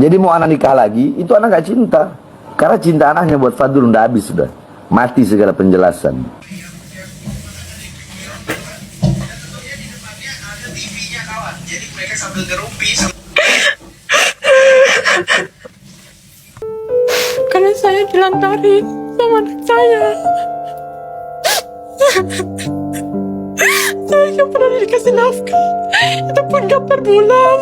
Jadi mau anak nikah lagi, itu anak gak cinta. Karena cinta anaknya buat Fadlun udah habis sudah. Mati segala penjelasan. Jadi mereka sambil ngerumpi. Karena saya dilantarin sama anak saya. Saya nggak pernah dikasih nafkah. Itu pun gak per bulan.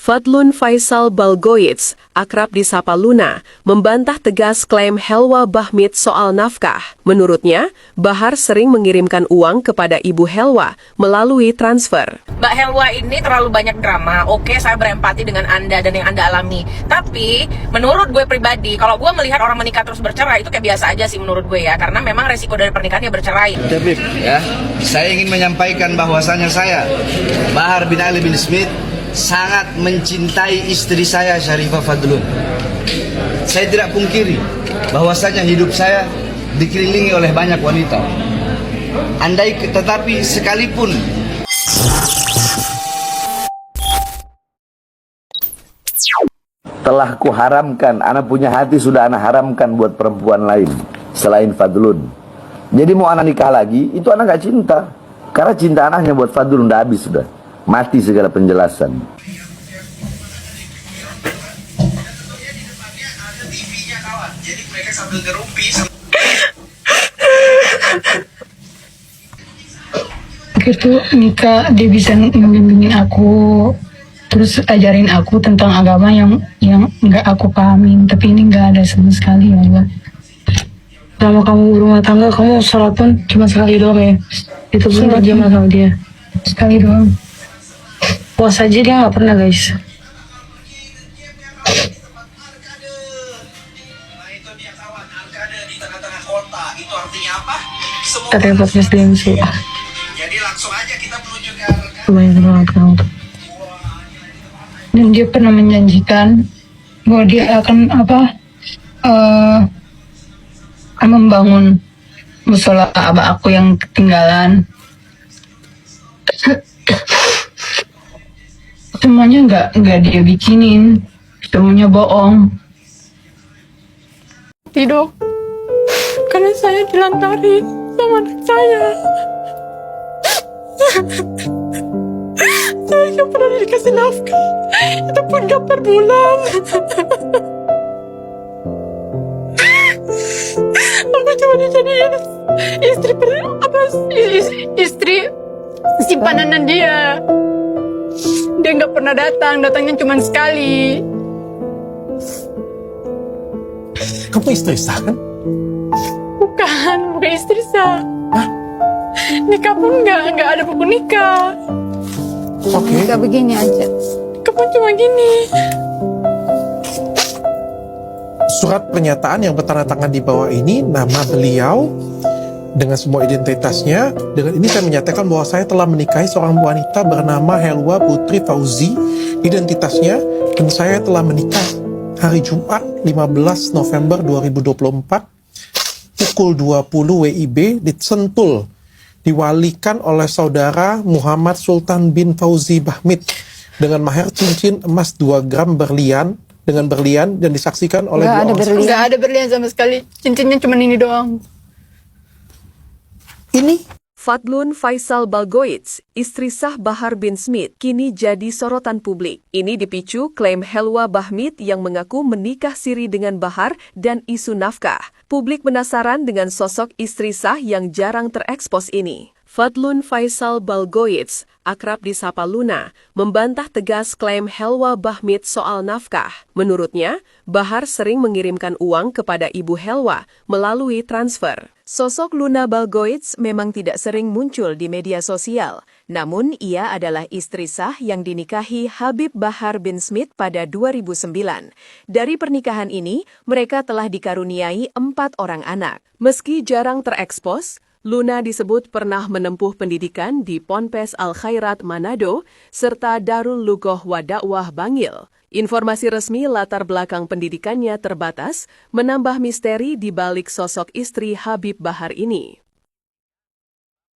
Fadlun Faisal Balgoits, akrab disapa Luna, membantah tegas klaim Helwa Bahmit soal nafkah. Menurutnya, Bahar sering mengirimkan uang kepada Ibu Helwa melalui transfer. Mbak Helwa ini terlalu banyak drama. Oke, saya berempati dengan Anda dan yang Anda alami. Tapi, menurut gue pribadi, kalau gue melihat orang menikah terus bercerai, itu kayak biasa aja sih menurut gue ya. Karena memang resiko dari pernikahannya bercerai. Tapi ya, saya ingin menyampaikan bahwasanya saya, Bahar bin Ali bin Smith, sangat mencintai istri saya Syarifah Fadlun. Saya tidak pungkiri bahwasanya hidup saya dikelilingi oleh banyak wanita. Tetapi sekalipun Telah kuharamkan, anak punya hati sudah anak haramkan buat perempuan lain selain Fadlun. Jadi mau anak nikah lagi, itu anak gak cinta. Karena cinta anaknya buat Fadlun udah habis sudah. Mati segala penjelasan. jadi mereka sambil ngerumpi. Itu nikah, dia bisa membimbingin aku, terus ajarin aku tentang agama yang nggak aku pahamin. Tapi ini nggak ada sama sekali, ya Allah. Sama kamu rumah tangga, kamu sholat pun cuma sekali doang ya? Itu pun berjamaah sama dia sekali doang. Puasa aja dia nggak pernah, guys. Katanya podcast DMC. Jadi langsung aja kita menuju ke arah. Lumayan banget kamu tuh. Dan dia pernah menjanjikan bahwa dia akan membangun musola abah aku yang ketinggalan. Semuanya nggak dia bikinin, semuanya bohong. Tidak, karena saya dilantarin sama anak saya. Saya nggak pernah dikasih nafkah, itu pun gak per bulan. Aku cuma dijadiin istri simpanan dia. Dia nggak pernah datangnya cuma sekali. Kamu istri sah kan? Bukan istri sah. Hah? Nikah pun nggak ada buku nikah. Oke. Gak begini aja. Nikah pun cuma gini. Surat pernyataan yang bertanda tangan di bawah ini, nama beliau dengan semua identitasnya. Dengan ini saya menyatakan bahwa saya telah menikahi seorang wanita bernama Helwa Putri Fauzi, identitasnya, dan saya telah menikah hari Jumat 15 November 2024 pukul 20 WIB di Sentul, diwalikan oleh saudara Muhammad Sultan bin Fauzi Bahmit dengan mahar cincin emas 2 gram berlian dengan berlian dan disaksikan oleh Nggak ada berlian sama sekali. Cincinnya cuma ini doang. Ini Fadlun Faisal Balgoits, istri sah Bahar bin Smith, kini jadi sorotan publik. Ini dipicu klaim Helwa Bahmit yang mengaku menikah siri dengan Bahar dan isu nafkah. Publik penasaran dengan sosok istri sah yang jarang terekspos ini. Fadlun Faisal Balgoits, akrab disapa Luna, membantah tegas klaim Helwa Bahmit soal nafkah. Menurutnya, Bahar sering mengirimkan uang kepada Ibu Helwa melalui transfer. Sosok Luna Balgoits memang tidak sering muncul di media sosial, namun ia adalah istri sah yang dinikahi Habib Bahar bin Smith pada 2009. Dari pernikahan ini, mereka telah dikaruniai 4 orang anak. Meski jarang terekspos, Luna disebut pernah menempuh pendidikan di Ponpes Al-Khairat Manado serta Darul Lugoh wa Dakwah Bangil. Informasi resmi latar belakang pendidikannya terbatas, menambah misteri di balik sosok istri Habib Bahar ini.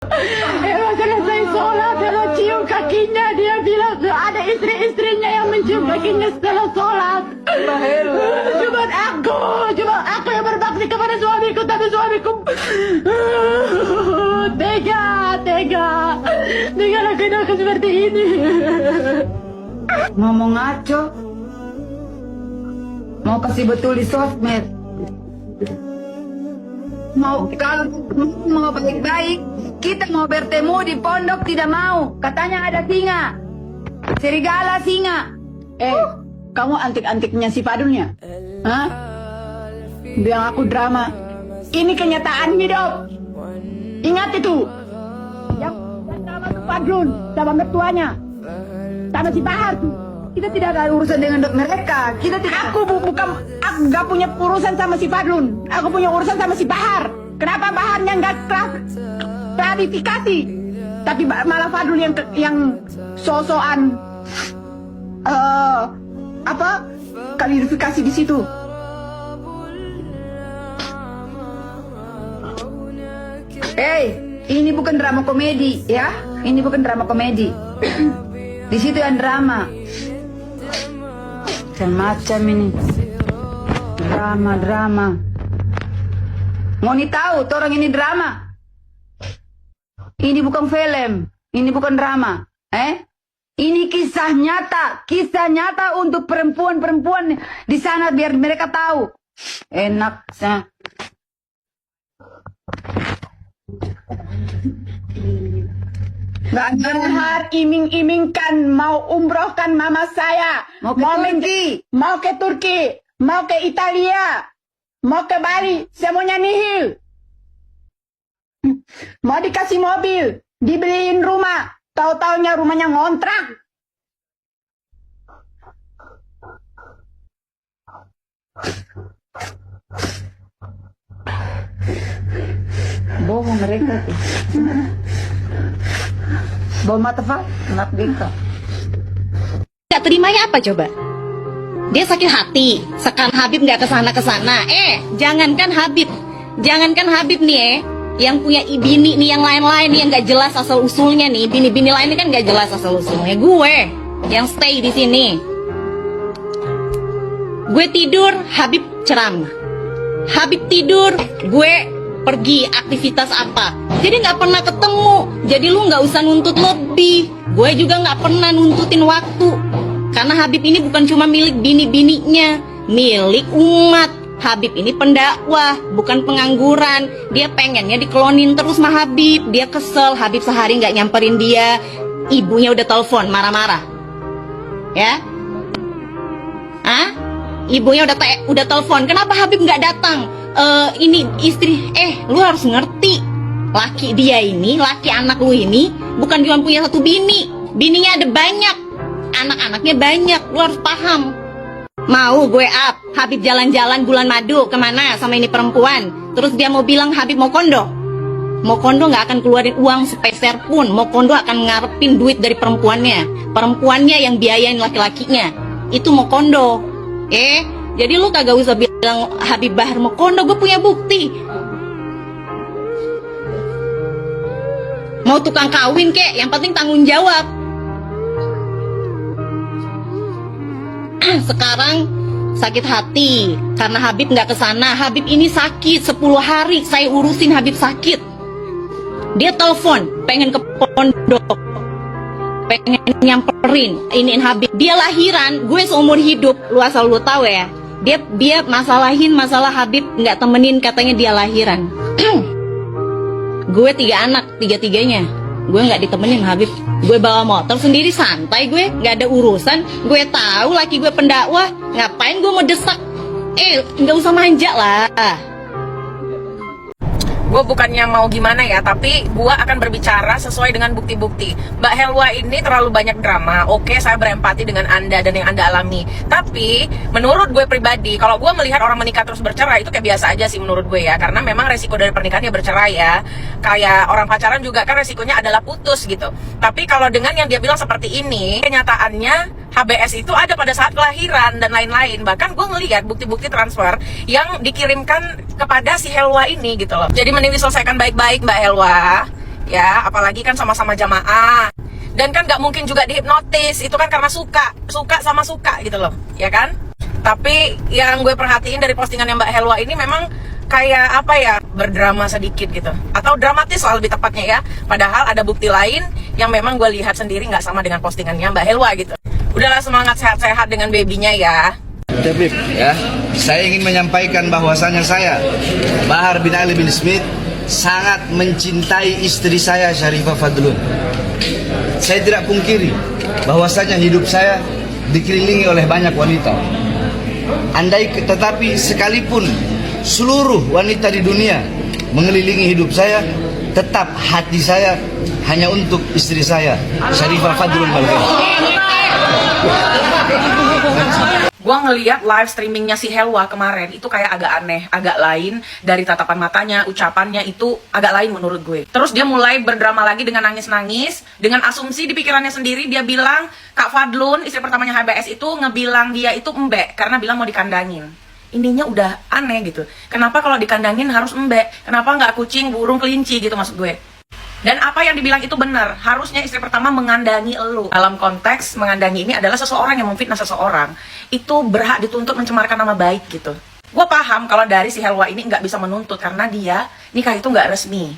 Selesai sholat, cium kakinya, dia bilang ada istri-istrinya yang mencium kakinya setelah sholat. Cuma aku yang berbakti kepada suamiku, tapi suamiku tega lakuin aku seperti ini. Ngomong ngaco, mau kasih betul di sosmed. Kalau mau baik-baik, kita mau bertemu di pondok tidak mau. Katanya ada singa, serigala singa. Kamu antik-antiknya si Fadulnya? Hah? Bilang aku drama. Ini kenyataan hidup. Ingat itu. Yang drama itu Fadlun sama mertuanya, sama si Bahar tuh. Kita tidak ada urusan dengan mereka. Kita tidak. Aku gak punya urusan sama si Fadlun. Aku punya urusan sama si Bahar. Kenapa Baharnya nggak klarifikasi, tapi malah Fadlun yang sosokan klarifikasi di situ. Ini bukan drama komedi ya. Ini bukan drama komedi. Di situ yang drama. Macam ini drama. Mau nih tahu, orang ini drama. Ini bukan film, ini bukan drama. Ini kisah nyata untuk perempuan-perempuan di sana biar mereka tahu. Enak. Bahar iming-imingkan mau umrohkan mama saya, mau ke Turki, mau ke Italia, mau ke Bali, semuanya nihil. Mau dikasih mobil, dibeliin rumah, tahu-taunya rumahnya ngontrak. Bohong mereka tuh. Bawa mata Pak, enak bingka. Gak terimanya apa coba? Dia sakit hati, sekarang Habib gak kesana-kesana. Jangankan Habib nih yang punya bini nih, yang lain-lain nih, yang gak jelas asal usulnya nih, bini-bini lainnya kan gak jelas asal usulnya. Gue yang stay di sini. Gue tidur, Habib ceramah. Habib tidur, gue pergi aktivitas apa. Jadi nggak pernah ketemu. Jadi lu nggak usah nuntut lebih. Gue juga nggak pernah nuntutin waktu. Karena Habib ini bukan cuma milik bini-bininya, milik umat. Habib ini pendakwah, bukan pengangguran. Dia pengennya diklonin terus sama Habib. Dia kesel, Habib sehari nggak nyamperin dia. Ibunya udah telepon marah-marah. Ya? Ibunya udah telepon. Kenapa Habib nggak datang? Ini istri. Lu harus ngerti. Laki dia ini, laki anak lu ini bukan cuma punya satu bini. Bininya ada banyak, anak-anaknya banyak. Lu harus paham. Mau gue up Habib jalan-jalan bulan madu kemana sama ini perempuan, terus dia mau bilang Habib mau kondo. Mau kondo nggak akan keluarin uang sepeser pun. Mau kondo akan ngarepin duit dari perempuannya. Perempuannya yang biayain laki-lakinya. Itu mau kondo. Jadi lu kagak usah bilang Habib Bahar mau kondo. Gue punya bukti. Mau tukang kawin kek, yang penting tanggung jawab. Sekarang sakit hati karena Habib nggak kesana. Habib ini sakit 10 hari saya urusin Habib sakit. Dia telepon pengen ke pondok, pengen nyamperin iniin Habib. Dia lahiran, gue seumur hidup, lu asal lu tahu ya. Dia masalahin masalah Habib nggak temenin, katanya dia lahiran. Gue 3 anak, 3-tiganya gue nggak ditemenin Habib. Gue bawa motor sendiri santai, gue nggak ada urusan. Gue tahu laki gue pendakwah, ngapain gue mau desak? Nggak usah manja lah. Gue bukannya mau gimana ya, tapi gue akan berbicara sesuai dengan bukti-bukti. Mbak Helwa ini terlalu banyak drama. Oke, saya berempati dengan Anda dan yang Anda alami. Tapi menurut gue pribadi, kalau gue melihat orang menikah terus bercerai, itu kayak biasa aja sih menurut gue ya. Karena memang resiko dari pernikahannya bercerai ya. Kayak orang pacaran juga kan resikonya adalah putus gitu. Tapi kalau dengan yang dia bilang seperti ini, kenyataannya HBS itu ada pada saat kelahiran dan lain-lain. Bahkan gue ngelihat bukti-bukti transfer yang dikirimkan kepada si Helwa ini gitu loh. Jadi mending diselesaikan baik-baik Mbak Helwa ya, apalagi kan sama-sama jamaah. Dan kan nggak mungkin juga dihipnotis, itu kan karena suka sama suka gitu loh, ya kan? Tapi yang gue perhatiin dari postingannya Mbak Helwa ini memang kayak apa ya, berdrama sedikit gitu, atau dramatis lah lebih tepatnya ya. Padahal ada bukti lain yang memang gue lihat sendiri nggak sama dengan postingannya Mbak Helwa gitu. Udahlah, semangat sehat-sehat dengan babynya ya. Habib, ya, saya ingin menyampaikan bahwasanya saya, Bahar bin Ali bin Smith, sangat mencintai istri saya Syarifah Fadlun. Saya tidak pungkiri bahwasanya hidup saya dikelilingi oleh banyak wanita. Tetapi sekalipun seluruh wanita di dunia mengelilingi hidup saya, tetap hati saya hanya untuk istri saya, Syarifah Fadlun Balkis. Gua ngeliat live streamingnya si Helwa kemarin itu kayak agak aneh, agak lain dari tatapan matanya, ucapannya itu agak lain menurut gue. Terus dia mulai berdrama lagi dengan nangis-nangis, dengan asumsi di pikirannya sendiri. Dia bilang Kak Fadlun, istri pertamanya HBS itu ngebilang dia itu embek karena bilang mau dikandangin. Ininya udah aneh gitu. Kenapa kalau dikandangin harus embek? Kenapa nggak kucing, burung, kelinci gitu maksud gue? Dan apa yang dibilang itu benar. Harusnya istri pertama mengandangi elu. Dalam konteks mengandangi ini adalah seseorang yang memfitnah seseorang. Itu berhak dituntut mencemarkan nama baik gitu. Gue paham kalau dari si Helwa ini nggak bisa menuntut karena dia nikah itu nggak resmi.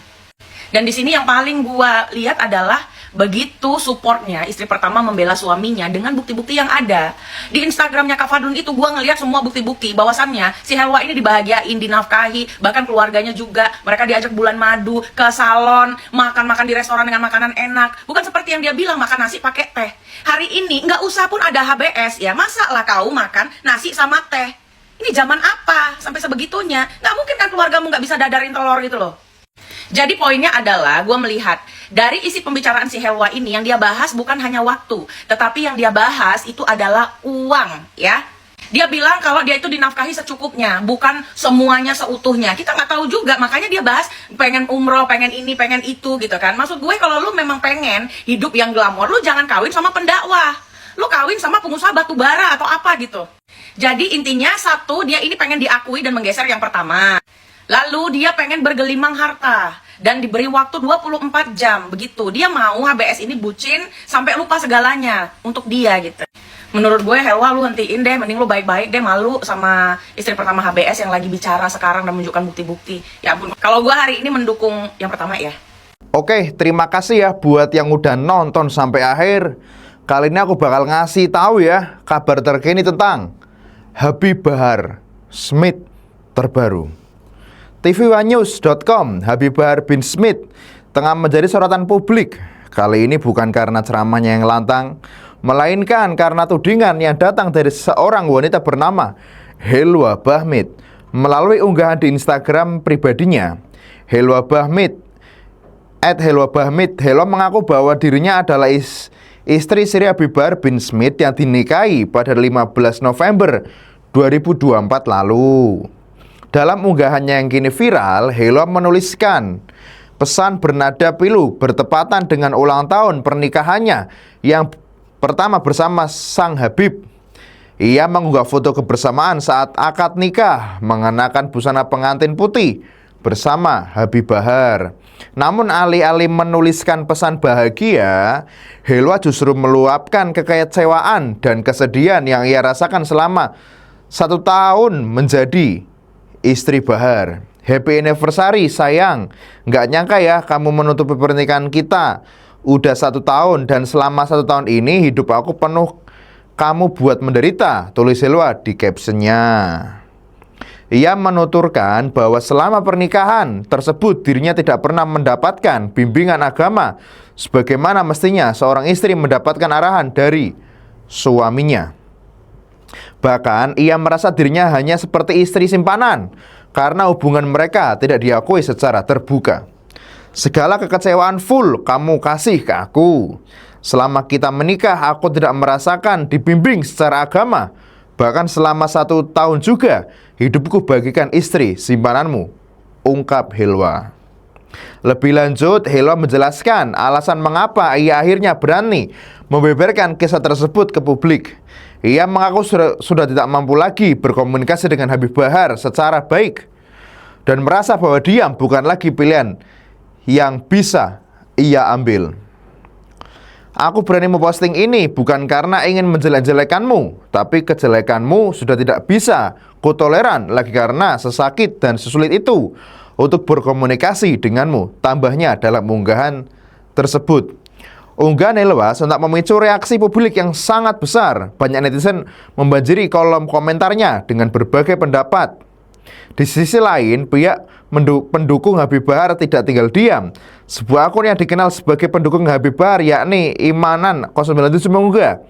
Dan di sini yang paling gue lihat adalah begitu supportnya istri pertama membela suaminya dengan bukti-bukti yang ada. Di Instagramnya Kak Fadlun itu gue ngelihat semua bukti-bukti bahwasannya si Helwa ini dibahagiain, dinafkahi, bahkan keluarganya juga. Mereka diajak bulan madu, ke salon, makan-makan di restoran dengan makanan enak. Bukan seperti yang dia bilang makan nasi pakai teh. Hari ini nggak usah pun ada HBS ya, masa lah kau makan nasi sama teh. Ini zaman apa sampai sebegitunya? Nggak mungkin kan keluargamu nggak bisa dadarin telur gitu loh. Jadi poinnya adalah gue melihat dari isi pembicaraan si Helwa ini yang dia bahas bukan hanya waktu, tetapi yang dia bahas itu adalah uang ya. Dia bilang kalau dia itu dinafkahi secukupnya, bukan semuanya seutuhnya. Kita nggak tahu juga, makanya dia bahas pengen umroh, pengen ini, pengen itu gitu kan. Maksud gue kalau lu memang pengen hidup yang glamor, lu jangan kawin sama pendakwah. Lu kawin sama pengusaha batu bara atau apa gitu. Jadi intinya satu, dia ini pengen diakui dan menggeser yang pertama. Lalu dia pengen bergelimang harta dan diberi waktu 24 jam begitu. Dia mau HBS ini bucin sampai lupa segalanya untuk dia gitu. Menurut gue Helwa lu hentiin deh, mending lu baik-baik deh, malu sama istri pertama HBS yang lagi bicara sekarang dan menunjukkan bukti-bukti. Ya ampun, kalau gue hari ini mendukung yang pertama ya. Oke, terima kasih ya buat yang udah nonton sampai akhir. Kali ini aku bakal ngasih tahu ya kabar terkini tentang Habib Bahar Smith terbaru. tvOneNews.com, Habib Bahar bin Smith tengah menjadi sorotan publik. Kali ini bukan karena ceramahnya yang lantang, melainkan karena tudingan yang datang dari seorang wanita bernama Helwa Bahmid melalui unggahan di Instagram pribadinya. Helwa Bahmid Helwa mengaku bahwa dirinya adalah istri Sri Habib Bahar bin Smith yang dinikahi pada 15 November 2024 lalu. Dalam unggahannya yang kini viral, Helwa menuliskan pesan bernada pilu bertepatan dengan ulang tahun pernikahannya yang pertama bersama sang Habib. Ia mengunggah foto kebersamaan saat akad nikah mengenakan busana pengantin putih bersama Habib Bahar. Namun alih-alih menuliskan pesan bahagia, Helwa justru meluapkan kekecewaan dan kesedihan yang ia rasakan selama 1 tahun menjadi istri Bahar. Happy anniversary sayang. Nggak nyangka ya kamu menutupi pernikahan kita. Udah 1 tahun dan selama 1 tahun ini hidup aku penuh kamu buat menderita, tulis Helwa di captionnya. Ia menuturkan bahwa selama pernikahan tersebut dirinya tidak pernah mendapatkan bimbingan agama sebagaimana mestinya seorang istri mendapatkan arahan dari suaminya. Bahkan ia merasa dirinya hanya seperti istri simpanan karena hubungan mereka tidak diakui secara terbuka. Segala kekecewaan full kamu kasih ke aku. Selama kita menikah aku tidak merasakan dibimbing secara agama. Bahkan selama 1 tahun juga hidupku bagikan istri simpananmu, ungkap Helwa. Lebih lanjut, Helwa menjelaskan alasan mengapa ia akhirnya berani membeberkan kisah tersebut ke publik. Ia mengaku sudah tidak mampu lagi berkomunikasi dengan Habib Bahar secara baik dan merasa bahwa diam bukan lagi pilihan yang bisa ia ambil. Aku berani memposting ini bukan karena ingin menjelek-jelekanmu, tapi kejelekanmu sudah tidak bisa kutoleran lagi karena sesakit dan sesulit itu untuk berkomunikasi denganmu, tambahnya dalam unggahan tersebut. Unggahan Helwa sontak memicu reaksi publik yang sangat besar. Banyak netizen membanjiri kolom komentarnya dengan berbagai pendapat. Di sisi lain, pihak pendukung Habib Bahar tidak tinggal diam. Sebuah akun yang dikenal sebagai pendukung Habib Bahar, yakni Imanan 097, mengunggah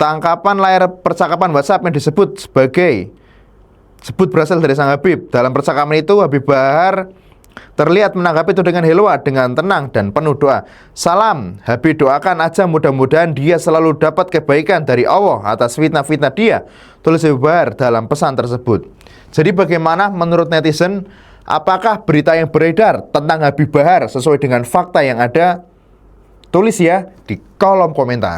tangkapan layar percakapan WhatsApp yang disebut berasal dari sang Habib. Dalam percakapan itu, Habib Bahar terlihat menanggapi tudingan Helwa dengan tenang dan penuh doa. Salam, Habib doakan aja mudah-mudahan dia selalu dapat kebaikan dari Allah atas fitnah-fitnah dia, tulis Habib Bahar dalam pesan tersebut. Jadi bagaimana menurut netizen? Apakah berita yang beredar tentang Habib Bahar sesuai dengan fakta yang ada? Tulis ya di kolom komentar.